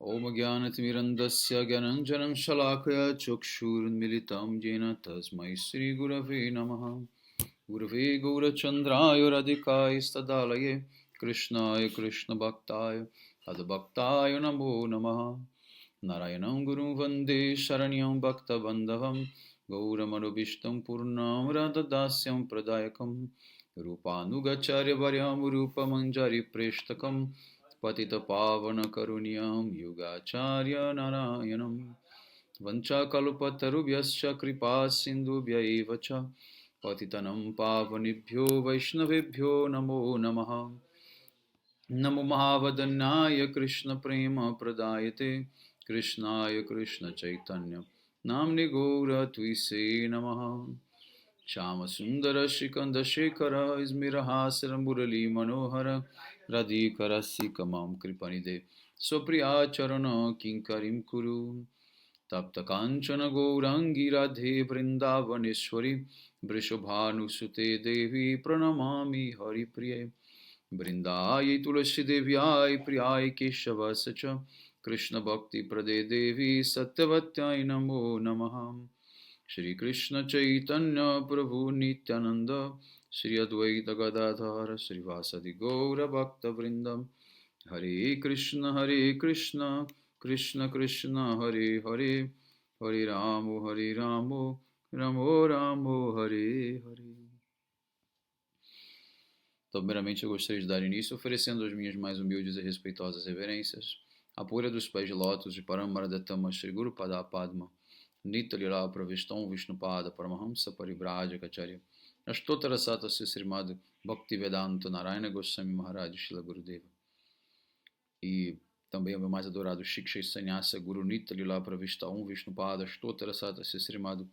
Om Gyanathmirandasya Gyananjanam Shalakaya Chukshurmilitam Jena Tasmai Sri Gurave Namaha Gurave Gaurachandraya Radhikaya Stadalaye Krishnaya Krishna Bhaktaya Adbhaktaya Namo Namaha Narayanam Guru Vande Sharanyam Bhakta Bandhavam Gauramanubhishtam Purnam Radhadasyam Pradayakam Rupanugacharya Varyam Rupamanjari Preshtakam Patita Pavana Karunyam Yugacharya Narayanam Vancha Kalpatarubhyascha Kripa Sindhubhya Evacha Patitanam Pavanibhyo Vaishnavibhyo Namo Namaha Namo Mahavadanyaya Krishna Prema Pradayate Krishnaya Krishna Chaitanya Namni Gaura Tuise Namaha Shama Sundara Shikanda Shekara Izmirahasara Murali Manohara Radhikara Sikamam Kripanide Sopriya Charana Kinkarim Kuru Tapta Kanchana Gourangi Radhe Vrindavaneshwari Vrishabhanu Sute Devi Pranamami Hari Priye Vrindai Tulasi Devyai Priyai Keshava Sacha Krishna Bhakti Prade Devi Satyavatyai Namo Namaha Shri Krishna Chaitanya Prabhu Nityananda Shri Advaita Gadadhara Shri Vasadi Gaura Bhakta Vrindam Hare Krishna Krishna Krishna Hare Hare Hare Ramo Ramo Ramo Hare Hare. Então, primeiramente, eu gostaria de dar início oferecendo as minhas mais humildes e respeitosas reverências à pura dos pés de lótus de Paramaradatama Shri Guru Pada Padma Nitya Lila Pravishtam Vishnupada Paramahamsa Parivrajacharya Ashtotara Sata Srimad Bhaktivedanta Narayana Goswami Maharaj Shila Gurudeva. E também o meu mais adorado Shiksha Sanyasa Guru Nitya Lila Pravishtam Vishnupada Ashtotara Sata Srimad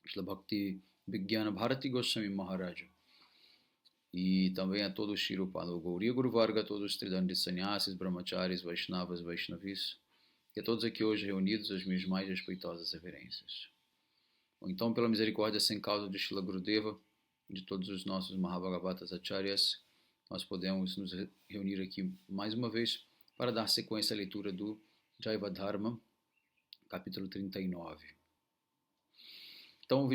Shila Bhakti Vigyana Bharati Goswami Maharaj. E também a todos Shirupada Gauriya Guru Varga, todos os Tridandi Sannyasis, Brahmacharis, Vaishnavas, Vaishnavis, e a todos aqui hoje reunidos as minhas mais respeitosas reverências. Ou então, pela misericórdia sem causa de Shila Gurudeva, de todos os nossos Mahabhagavatas Acharyas, nós podemos nos reunir aqui mais uma vez para dar sequência à leitura do Jaiva Dharma, capítulo 39. Então,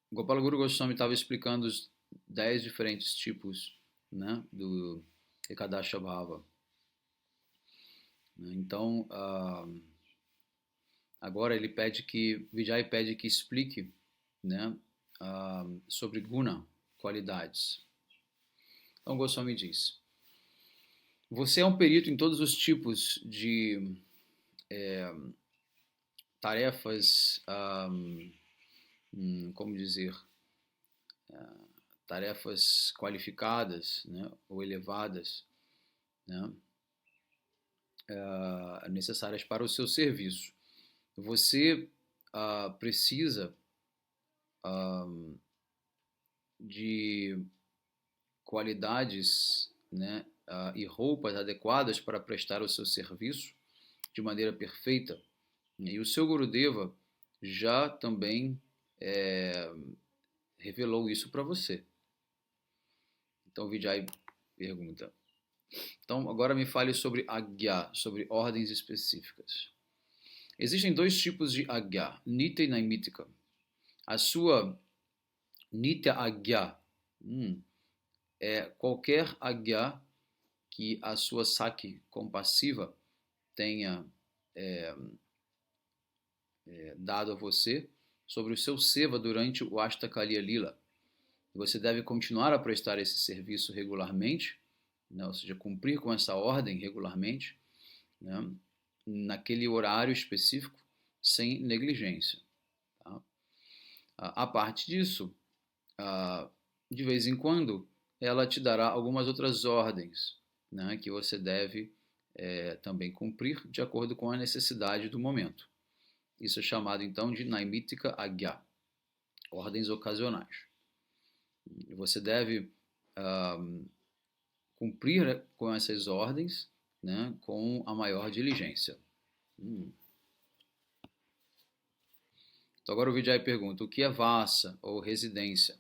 Gopala Guru Goswami estava explicando os 10 diferentes tipos, né, do Ekadasha Bhava. Então, agora ele pede que, Vijay pede que explique, né, sobre guna, qualidades. Então Goswami diz: você é um perito em todos os tipos de tarefas, como dizer, tarefas qualificadas, né, ou elevadas, né, necessárias para o seu serviço. Você precisa de qualidades, né, e roupas adequadas para prestar o seu serviço de maneira perfeita. E o seu Gurudeva já também revelou isso para você. Então Vijay pergunta: então agora me fale sobre Agya, sobre ordens específicas. Existem dois tipos de Agya, Nitya e Naimitika. A sua Nitya Agya é qualquer Agya que a sua Saki compassiva tenha dado a você sobre o seu seva durante o Ashtakaliya Lila. Você deve continuar a prestar esse serviço regularmente, né, ou seja, cumprir com essa ordem regularmente, né, naquele horário específico, sem negligência. Tá? A parte disso, de vez em quando, ela te dará algumas outras ordens, né, que você deve também cumprir de acordo com a necessidade do momento. Isso é chamado então de Naimitika Agya, ordens ocasionais. Você deve cumprir com essas ordens, né, com a maior diligência. Então agora o Vijay pergunta: o que é vassa ou residência?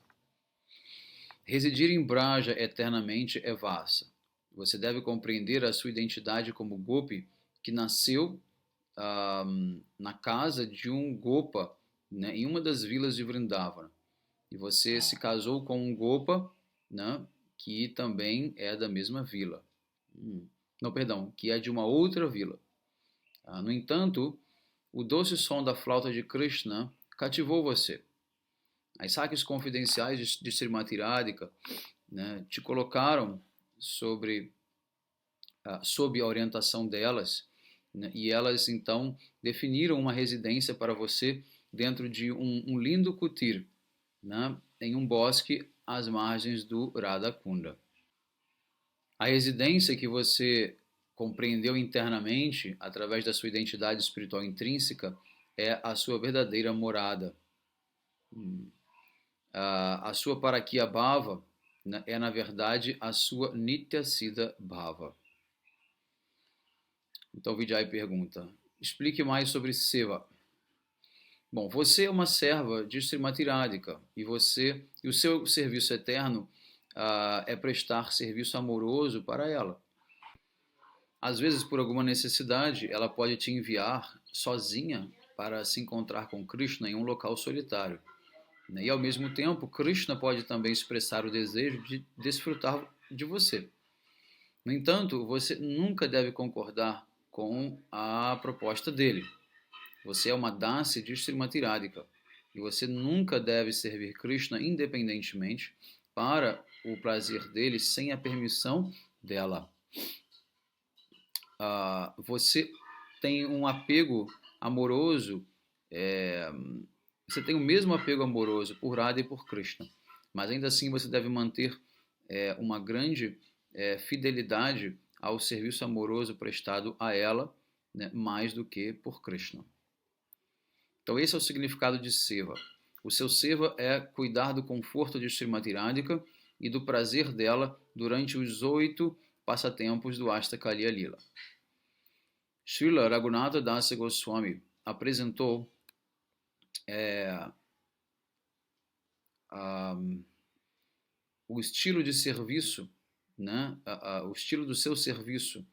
Residir em Braja eternamente é vassa. Você deve compreender a sua identidade como Gopi que nasceu na casa de um Gopa, né, em uma das vilas de Vrindavana. E você se casou com um Gopa, né, que também é da mesma vila. Não, perdão, que é de uma outra vila. No entanto, o doce som da flauta de Krishna cativou você. As saques confidenciais de Srimati Radhika, né, te colocaram sob a orientação delas, né, e elas então definiram uma residência para você dentro de um lindo kutir, né, em um bosque às margens do Radha Kunda. A residência que você compreendeu internamente através da sua identidade espiritual intrínseca é a sua verdadeira morada. A sua Parakya Bhava, né, é na verdade a sua Nitya Siddha Bhava. Então Vijay pergunta, explique mais sobre Seva. Bom, você é uma serva de Srimati Radhika e o seu serviço eterno é prestar serviço amoroso para ela. Às vezes, por alguma necessidade, ela pode te enviar sozinha para se encontrar com Krishna em um local solitário. E ao mesmo tempo, Krishna pode também expressar o desejo de desfrutar de você. No entanto, você nunca deve concordar com a proposta dele. Você é uma dasi de Srimati Radhika e você nunca deve servir Krishna independentemente para o prazer dele sem a permissão dela. Você tem um apego amoroso, você tem o mesmo apego amoroso por Radha e por Krishna, mas ainda assim você deve manter uma grande fidelidade ao serviço amoroso prestado a ela, né, mais do que por Krishna. Então esse é o significado de Seva. O seu Seva é cuidar do conforto de Srimati Radhika e do prazer dela durante os 8 passatempos do Ashtakaliya Lila. Srila Raghunatha Dasa Goswami apresentou o estilo de serviço, né, o estilo do seu serviço,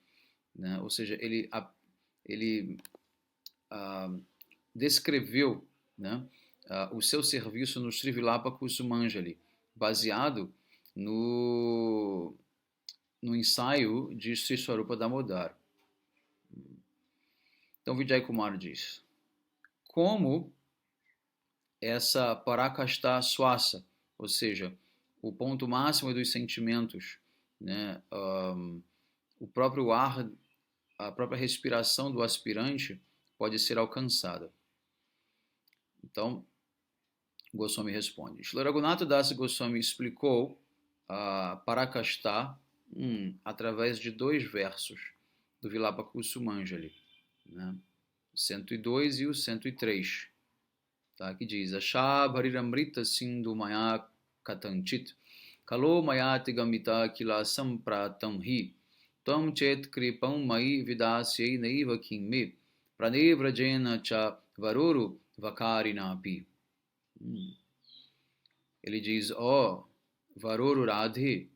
né, ou seja, ele descreveu, né, o seu serviço no Sri Vilapa Kusumanjali, baseado no ensaio de Sri Swarupa Damodar. Então Vijay Kumar diz, como essa Parakashta Swasa, ou seja, o ponto máximo dos sentimentos, né, o próprio ar, a própria respiração do aspirante pode ser alcançada. Então, Goswami responde. Shri Raghunatha Das Goswami explicou Parakashta através de 2 versos do Vilapa Kusumanjali, né? 102 e o 103, tá? Que diz Asha Bhariramrita Sindhu Maya Katanchit Kalo Mayati Gamita Kila Sampratam Hi Tam Chet Kripam Mai Vidasyai Naiva Kimme Pranevrajena Cha Varuru Vakarinapi. Ele diz, Varuru Radhe,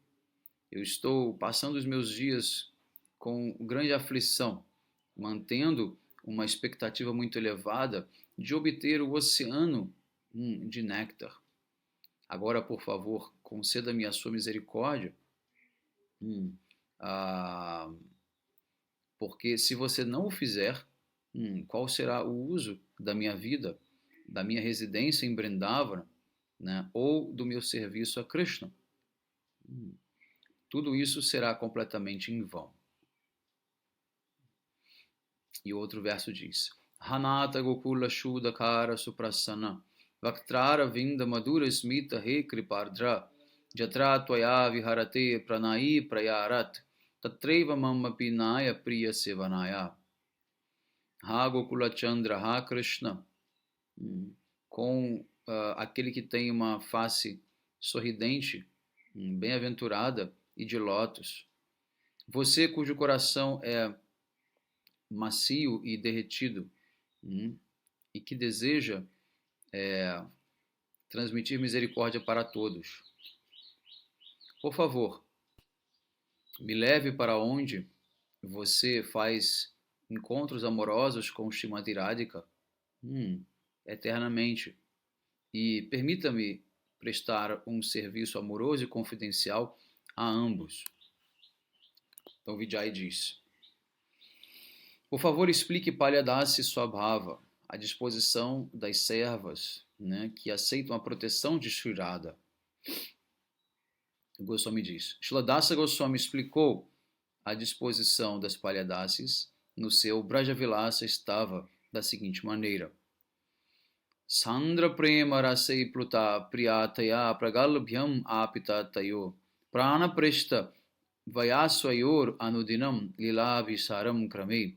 eu estou passando os meus dias com grande aflição, mantendo uma expectativa muito elevada de obter o oceano de néctar. Agora, por favor, conceda-me a sua misericórdia, porque se você não o fizer, qual será o uso da minha vida, da minha residência em Vrindavana, né, ou do meu serviço a Krishna? Tudo isso será completamente em vão. E outro verso diz, Hanata Gokula Shudakara Suprasana Vaktrara Vinda Madura Smita He Kripardra Jatra Tvaya Viharate Pranai Prayarat Tatreva Mamma Pinaya Priya Sevanaya. Ha Gokula Chandra Ha Krishna, com aquele que tem uma face sorridente, bem-aventurada e de lótus. Você cujo coração é macio e derretido e que deseja transmitir misericórdia para todos. Por favor, me leve para onde você faz encontros amorosos com Srimati Radhika eternamente. E permita-me prestar um serviço amoroso e confidencial a ambos. Então Vijay diz: por favor, explique Palyadasi Swabhava, a disposição das servas, né, que aceitam a proteção de Sri Radha. O Goswami diz: Srila Dasa Goswami explicou a disposição das Palyadasis no seu Brajavilasa Stava da seguinte maneira: Sandra prema rasei pluta priyataya pragalbhyam apita tayo prana prishta vayasvayor anudinam lilavisaram krame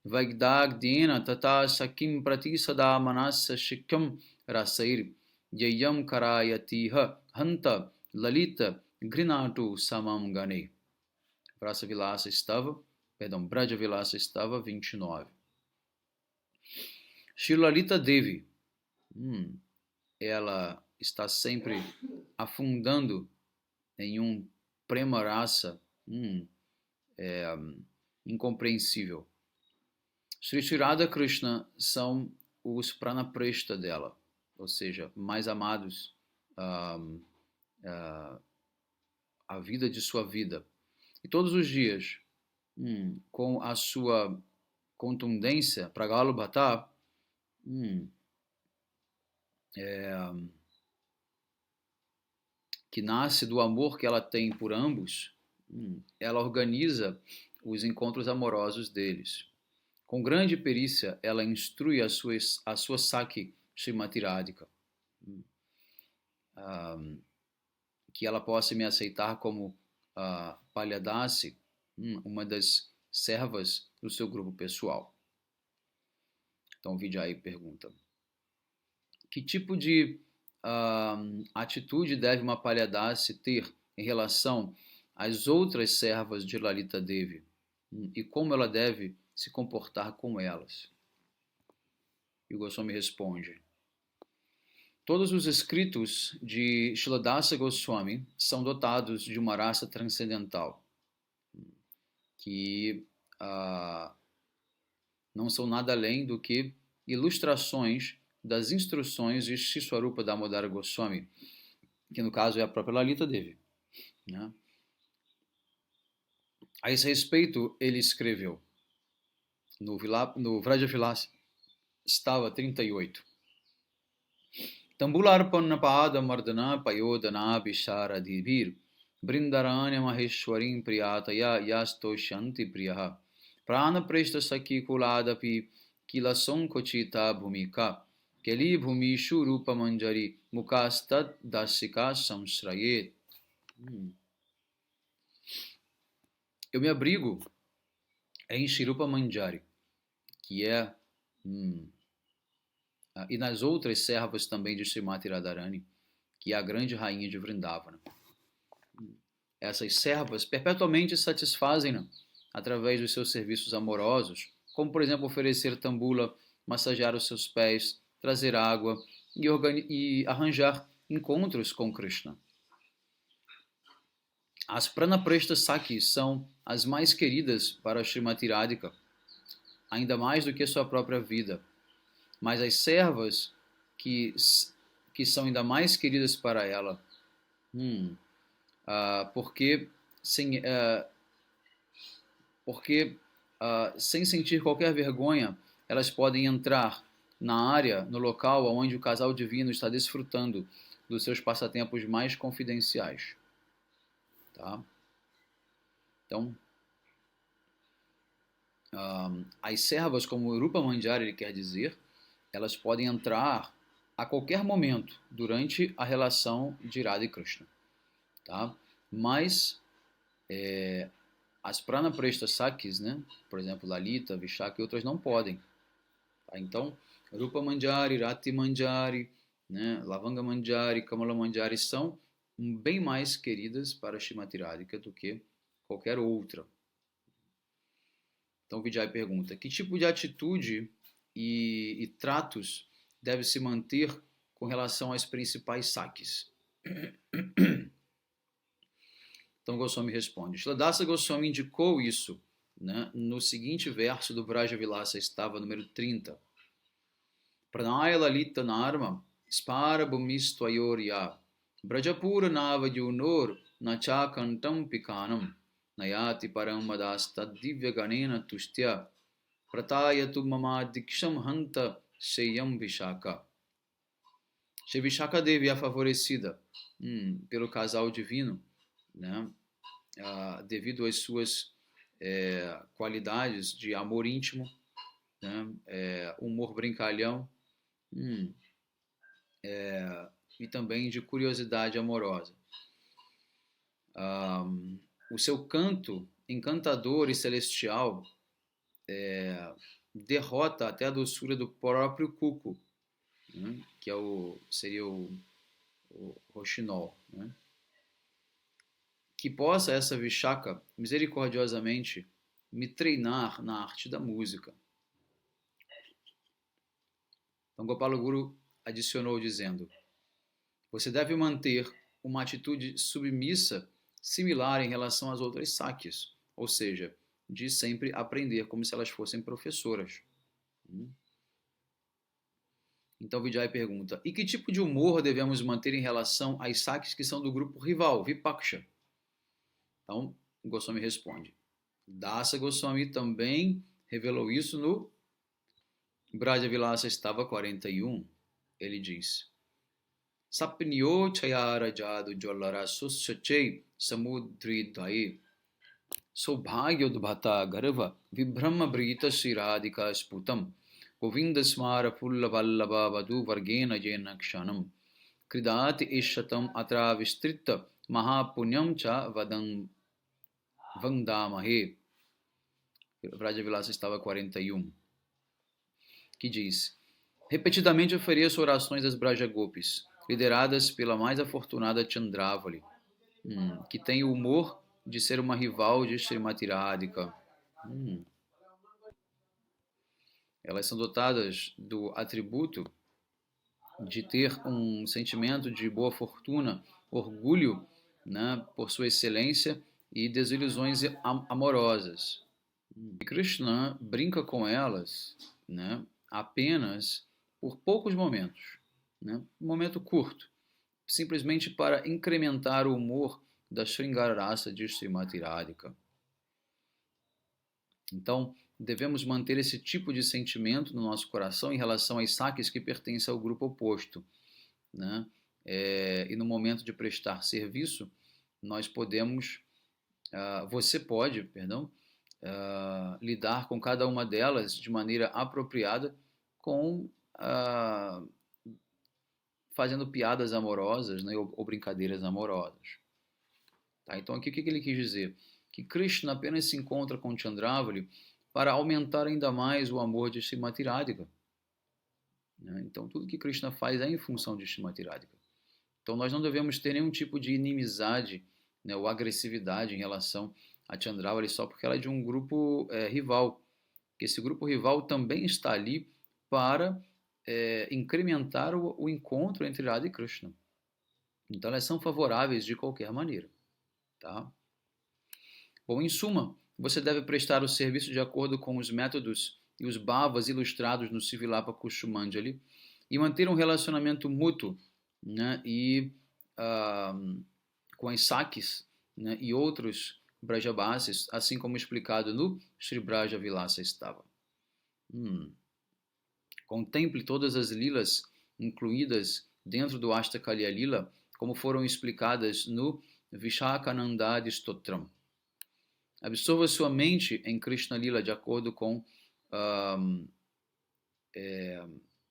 Vaigdagdena tata sakim prati sada manasa shikyam rasair yayam karayatiha hanta lalita grinatu samam gane. Brajavilasa Stava 29. Shri Lalita Devi, ela está sempre afundando em um prema rasa incompreensível. Sri Radha Krishna são os pranapreshta dela, ou seja, mais amados a vida de sua vida. E todos os dias, com a sua contundência, pragalubhata, que nasce do amor que ela tem por ambos, ela organiza os encontros amorosos deles. Com grande perícia, ela instrui a sua Saki Srimati Radhika, que ela possa me aceitar como Palyadasi, uma das servas do seu grupo pessoal. Então Vijay pergunta: que tipo de atitude deve uma Palyadasi ter em relação às outras servas de Lalita Devi? E como ela deve se comportar com elas? E o Goswami responde: todos os escritos de Srila Dasa Goswami são dotados de uma raça transcendental, que não são nada além do que ilustrações das instruções de Sri Swarupa Damodara Goswami, que no caso é a própria Lalita Devi, né? A esse respeito, ele escreveu no Vrajavilasa Stava 38: Tambularpanna pada mardana payodana bisharadhibir brindaranya maheshwarim priyataya yasto shanti priyaha prana preshta sakhi kuladapi kilason kochita bhumika keli bhumishu rupa manjari mukastat dasika samsrayet. Eu me abrigo em Shri Rupa Manjari, que é e nas outras servas também de Srimati Radharani, que é a grande rainha de Vrindavana. Essas servas perpetuamente satisfazem-na através dos seus serviços amorosos, como por exemplo oferecer tambula, massagear os seus pés, trazer água e arranjar encontros com Krishna. As pranapreshta sakis são as mais queridas para Srimati Radhika, ainda mais do que sua própria vida. Mas as servas que são ainda mais queridas para ela, porque sem sentir qualquer vergonha, elas podem entrar na área, no local onde o casal divino está desfrutando dos seus passatempos mais confidenciais. Tá? Então, as servas, como Rupa Manjari ele quer dizer, elas podem entrar a qualquer momento durante a relação de Radha e Krishna. Tá? Mas as pranapreshta sakis, né? Por exemplo, Lalita, Vishaka e outras não podem. Tá? Então, Rupa Manjari, Rati Manjari, né? Lavanga Manjari, Kamala Manjari são bem mais queridas para Srimati Radhika do que qualquer outra. Então Vijay pergunta: que tipo de atitude e tratos deve se manter com relação às principais sakis? Então Goswami responde: Shri Dasa Goswami indicou isso né, no seguinte verso do Vraja Vilasa estava número 30. Pranaya Lalita Narma Spara Bhumistvayorya Brajapura Navayunor Nacha Kantam Pikanam Nayati Paramadasta Divya Ganena Tustya Pratayatu Mama Diksham Hanta Seyam Vishaka. Shri Vishaka Devi é favorecida pelo casal divino, né, devido às suas qualidades de amor íntimo, né, humor brincalhão, e também de curiosidade amorosa. O seu canto encantador e celestial derrota até a doçura do próprio cuco, né, que seria o roxinol, né? Que possa essa Vishaka misericordiosamente me treinar na arte da música. Então Gopala Guru adicionou dizendo: você deve manter uma atitude submissa similar em relação às outras sakyas, ou seja, de sempre aprender como se elas fossem professoras. Então Vijay pergunta: e que tipo de humor devemos manter em relação às sakyas que são do grupo rival, Vipaksha? Então Goswami responde: Dasa Goswami também revelou isso no Braja Vilasa estava 41. Ele diz: Sapnyo chayara jadu jolara susyachei samudri dai Saubhagya udbhata garva vibhrama brita shiradika sputam Govinda smara pulla vallabha vadu vargena jena kshanam Kridati ishatam atra vistrita mahapunyam cha vandamahe. Vraja Vilasa estava 41. Que diz: repetidamente ofereço orações às Brajagopis, lideradas pela mais afortunada Chandravali, que tem o humor de ser uma rival de Srimati Radhika. Elas são dotadas do atributo de ter um sentimento de boa fortuna, orgulho, né, por sua excelência e desilusões amorosas. E Krishna brinca com elas, né, apenas por poucos momentos, né, um momento curto, simplesmente para incrementar o humor da Sringara Rasa de Srimati Radhika. Então, devemos manter esse tipo de sentimento no nosso coração em relação às sakyas que pertencem ao grupo oposto, né? E no momento de prestar serviço, nós podemos, você pode, lidar com cada uma delas de maneira apropriada, fazendo piadas amorosas, né, ou brincadeiras amorosas. Tá? Então aqui o que ele quis dizer? Que Krishna apenas se encontra com Chandravali para aumentar ainda mais o amor de Srimati Radhika. Né? Então tudo que Krishna faz é em função de Srimati Radhika. Então nós não devemos ter nenhum tipo de inimizade, né, ou agressividade em relação a Chandravali só porque ela é de um grupo rival. Esse grupo rival também está ali para incrementar o encontro entre Radha e Krishna. Então elas são favoráveis de qualquer maneira. Tá? Bom, em suma, você deve prestar o serviço de acordo com os métodos e os bhavas ilustrados no Sivilapa Kushumanjali e manter um relacionamento mútuo, né, com as Sakis, né, e outros Brajabasis, assim como explicado no Sri Braja Vilasa estava. Contemple todas as lilas incluídas dentro do Ashtakalya Lila, como foram explicadas no Vishakhanandadi Stotram. Absorva sua mente em Krishna Lila de acordo com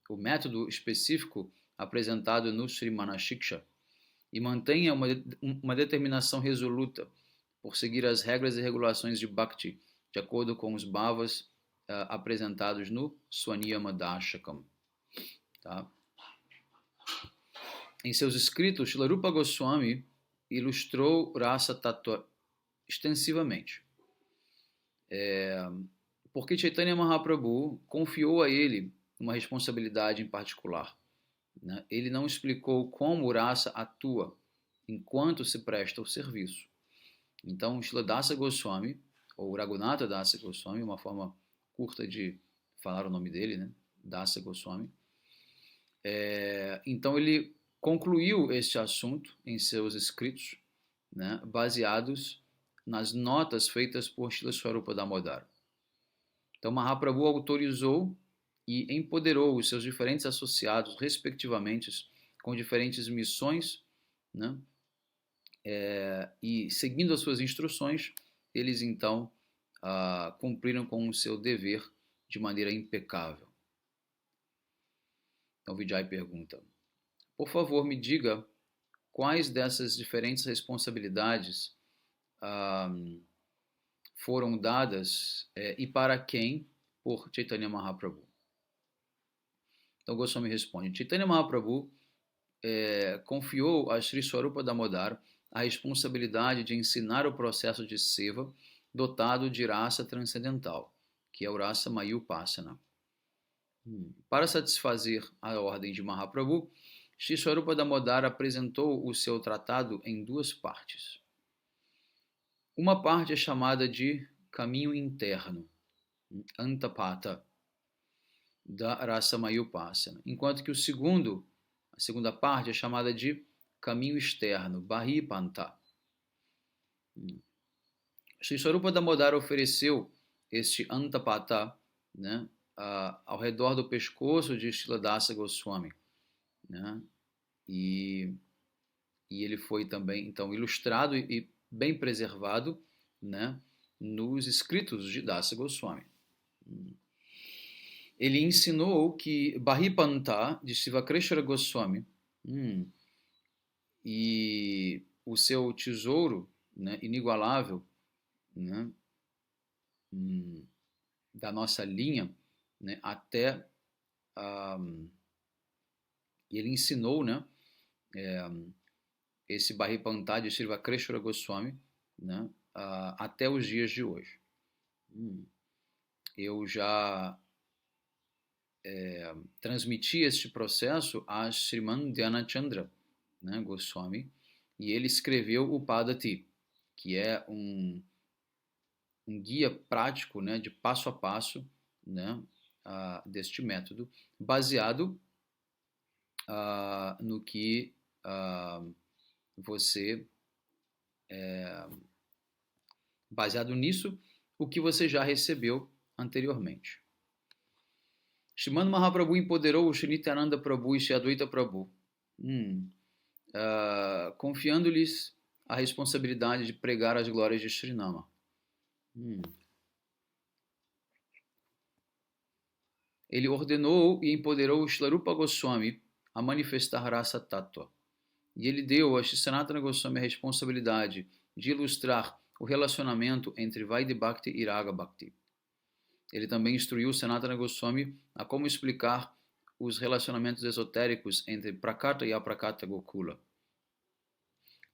o método específico apresentado no Sri Manashiksha e mantenha uma determinação resoluta por seguir as regras e regulações de Bhakti de acordo com os bhavas apresentados no Swaniyama Dashakam. Tá? Em seus escritos, Srila Rupa Goswami ilustrou Rasa Tattva extensivamente, porque Chaitanya Mahaprabhu confiou a ele uma responsabilidade em particular. Né? Ele não explicou como o Rasa atua enquanto se presta o serviço. Então, Srila Dasa Goswami ou Raghunatha Dasa Goswami, uma forma curta de falar o nome dele, né? Dasa Goswami. Então ele concluiu este assunto em seus escritos, né, baseados nas notas feitas por Srila Swarupa Damodar. Então Mahaprabhu autorizou e empoderou os seus diferentes associados, respectivamente, com diferentes missões, né, e seguindo as suas instruções, eles então cumpriram com o seu dever de maneira impecável. Então Vijay pergunta: por favor, me diga quais dessas diferentes responsabilidades foram dadas e para quem por Chaitanya Mahaprabhu. Então Goswami responde: Chaitanya Mahaprabhu confiou a Sri Swarupa Damodar a responsabilidade de ensinar o processo de seva dotado de raça transcendental, que é o Rasa Mayupasana. Para satisfazer a ordem de Mahaprabhu, Sri Swarupa Damodar apresentou o seu tratado em duas partes. Uma parte é chamada de caminho interno, Antapata, da Rasa Mayupasana, enquanto que a segunda parte é chamada de caminho externo, Bahipanta. Sri Swarupa Damodar ofereceu este Antapata, né, ao redor do pescoço de Srila Dasa Goswami, né, e ele foi também então ilustrado e bem preservado, né, nos escritos de Dasa Goswami. Ele ensinou que Bahipanta de Sivakrishna Goswami e o seu tesouro, né, inigualável, né, da nossa linha, né, até ele ensinou, né, esse Bahipanta de Sivakrishna Goswami, né, até os dias de hoje. Eu já transmiti este processo a Sriman Dhyanachandra, né, Goswami, e ele escreveu o Padati, que é um guia prático, né, de passo a passo, né, deste método, baseado no que você baseado nisso, o que você já recebeu anteriormente. Srimad Mahaprabhu empoderou o Sri Nityananda Prabhu e Sri Advaita Prabhu, confiando-lhes a responsabilidade de pregar as glórias de Srinama. Ele ordenou e empoderou o Shlarupa Goswami a manifestar Rasa Tattva. E ele deu a Shri Sanatana Goswami a responsabilidade de ilustrar o relacionamento entre Vaidhi Bhakti e Raga Bhakti. Ele também instruiu Sanatana Goswami a como explicar os relacionamentos esotéricos entre Prakata e Aprakata Gokula.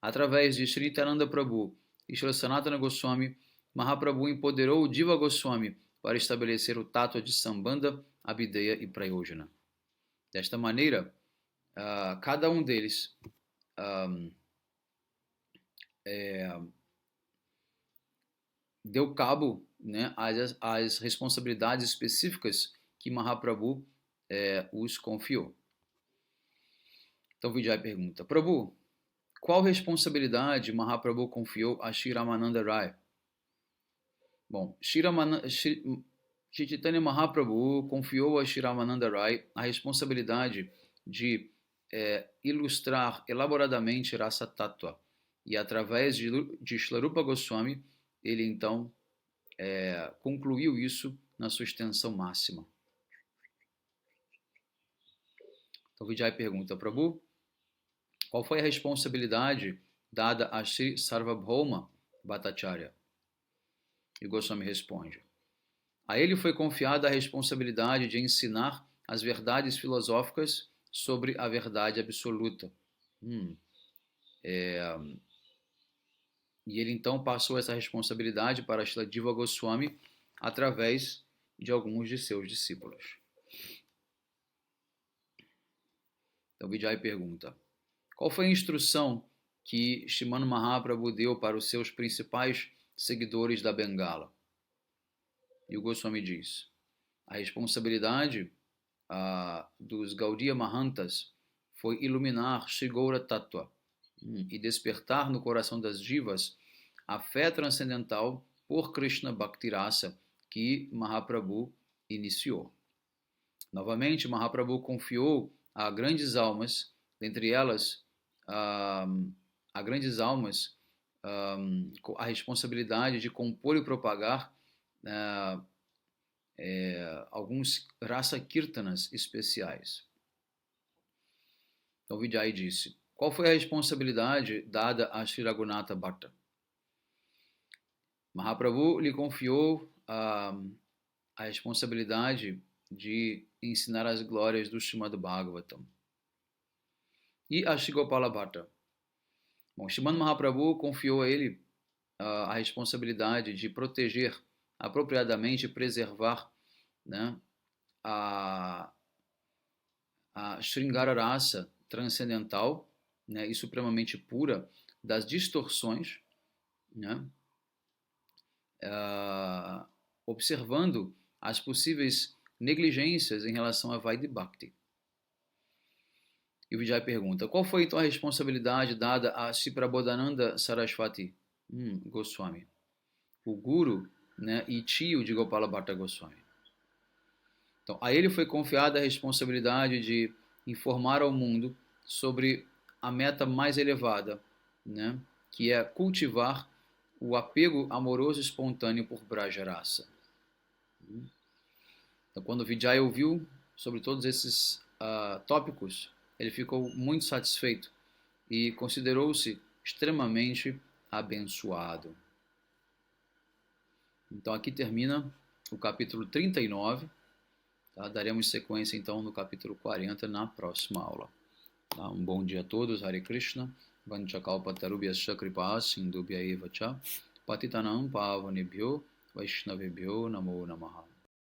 Através de Sri Nityananda Prabhu e Sri Sanatana Goswami, Mahaprabhu empoderou o Diva Goswami para estabelecer o Tattva de Sambandha, Abhideya e Prayojana. Desta maneira, cada um deles deu cabo, né, às responsabilidades específicas que Mahaprabhu os confiou. Então Vijay pergunta: Prabhu, qual responsabilidade Mahaprabhu confiou a Shri Ramananda Rai? Bom, Shri Chaitanya Mahaprabhu confiou a Shri Ramananda Rai a responsabilidade de ilustrar elaboradamente Rasa Tattva. E através de Shlarupa Goswami, ele então concluiu isso na sua extensão máxima. Então Vijay pergunta: Prabhu, qual foi a responsabilidade dada a Sri Sarvabhauma Bhattacharya? E Goswami responde: a ele foi confiada a responsabilidade de ensinar as verdades filosóficas sobre a verdade absoluta. E ele então passou essa responsabilidade para Srila Diva Goswami através de alguns de seus discípulos. Então Vijay pergunta: qual foi a instrução que Srimad Mahaprabhu deu para os seus principais seguidores da Bengala. E o Goswami diz, a responsabilidade dos Gaudiya Mahantas foi iluminar Shri Gaura Tattva e despertar no coração das divas a fé transcendental por Krishna Bhakti Rasa que Mahaprabhu iniciou. Novamente, Mahaprabhu confiou a grandes almas, dentre elas a grandes almas, a responsabilidade de compor e propagar alguns Rasa Kirtanas especiais. Então Vijay disse, qual foi a responsabilidade dada a Sri Raghunatha Bhatta? Mahaprabhu lhe confiou a responsabilidade de ensinar as glórias do Srimad Bhagavatam. E a Sri Gopala Bhatta? Bom, Srimad Mahaprabhu confiou a ele a responsabilidade de proteger apropriadamente e preservar, né, a Sringara Rasa transcendental, né, e supremamente pura das distorções, né, observando as possíveis negligências em relação a Vaidhi Bhakti. E o Vijay pergunta, qual foi então a responsabilidade dada a Sri Prabodhananda Saraswati Goswami, o guru, né, e tio de Gopala Bhatta Goswami? Então, a ele foi confiada a responsabilidade de informar ao mundo sobre a meta mais elevada, né, que é cultivar o apego amoroso e espontâneo por Brajarasa. Então, quando Vijay ouviu sobre todos esses tópicos, ele ficou muito satisfeito e considerou-se extremamente abençoado. Então, aqui termina o capítulo 39. Tá? Daremos sequência, então, no capítulo 40 na próxima aula. Tá? Um bom dia a todos. Hare Krishna. Vanchakalpatarubhyascha kripa sindubhya eva cha patitanam pavanebhyo vaishnavebhyo namo namaha.